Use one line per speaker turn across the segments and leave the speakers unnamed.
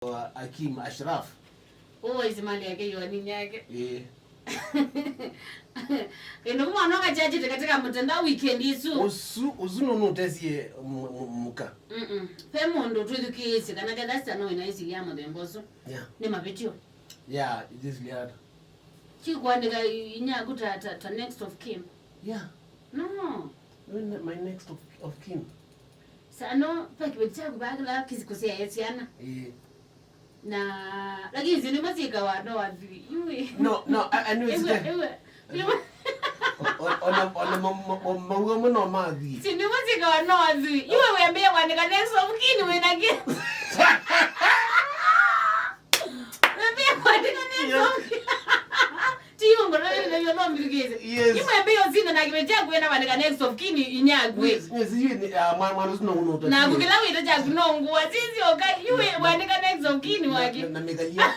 Hakim Ashraf.
Oh, izimali yake hiyo nini yake?
Eno
mwana wakajaji katika mtandao weekend isu.
Uzuno tesie muka.
Femondo twidukisi kana kadasta no inaisi yama bembozo.
Yeah.
Ni mapitio.
Yeah, it is weird.
Chikwandika inyaku ta next of kin.
Yeah.
No.
My next of kin.
Sano pakibetsa kubagala kizikusia yesiana. Na lakini zini mazika wano wadhi.
No, I knew it's there. Ona mno madhi.
Zini mazika wano wadhi. Iwe wembea wandika next of kin wenagi. Wembea wandika next of kin. Tiyo ngorele na yono mbirigeze.
Yes.
Iwe mbeo zina na kibetia kuwena wandika next of kin inyagwe.
Yes, yue mwana suna uno.
Na kukila wita cha kunongwa. Sisi okai iwe wandika next of kin waki.
Na megalia.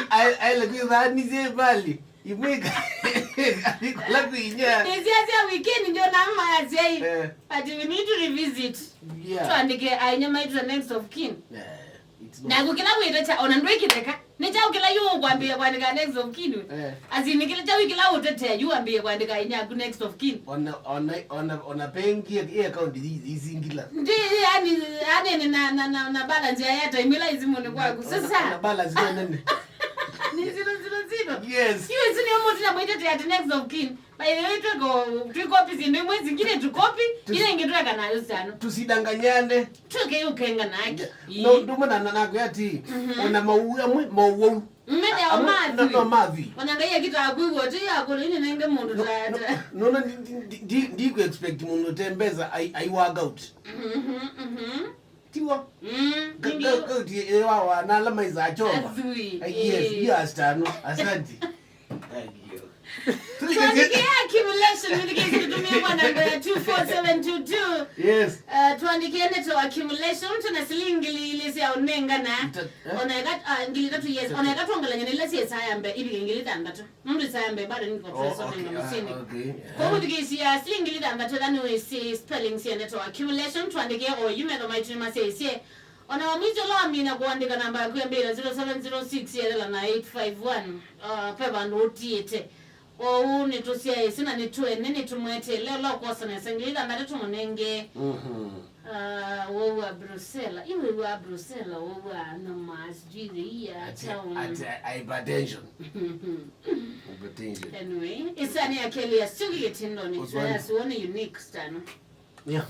I like that nize bali. Imweka. Akikola kuinya.
Nisiasia weekend ndio na mama yazei. But we need to revisit.
Yeah.
Tuandike ainyama itu next of kin.
It's
Na kukila wita cha onandwekiteka. Nicha ukila yu kuambia kuandika next of kin. Azini kila cha wikila utetea yu ambia kuandika inyaku next of kin.
Ona pengi ya account izingila.
Ndi yani na balance ya yata imila izimone kwaku. Sasa
na balance ya nene.
Ni 000.
Yes.
Hiyo zini yomote na mwite ya next of kin. By the way tu copy zinde mwezi ngine tu copy ile ingetweka nayo sana.
Tusidanganyane.
Tuke ukenga naki.
No nduma na kuyati. Ona mauwa.
Mmene ya mavi.
No mavi.
Wanangaia kitu akuiwo tu yako ile nenge mundu tata.
No ndiku expect mundu tembeza I work out. Tiwa. Go ewa wana alama izachoma. Yes, yes tano. Asante. Thank you.
Tuandike accumulation indicate tutumie kwa namba ya 24722.
Yes.
Tuandike neto accumulation tuna silingi ile ya onenga na oneka ngili tatu yes oneka tuangalanya ile si sayambe ibi ngili tandatu. Mundu sayambe bado niko professor nga musini.
Okay.
Kwa hiyo dikisia silingi ile tandatu tani si spelling si neto accumulation tuandike o yumelo maitrima si ona wamizo lo amina kuandika namba ya 0706 yela na 851 peba ndotiete o nitusia sina nitue nini tumwete leo lo kosa na sengilida ndate tumonenge wo wa Brussels iwe wa Brussels wo wa na masjidi ya town
hypertension
anyway isani akeli ya sugi getindo ni sione unique stano
yeah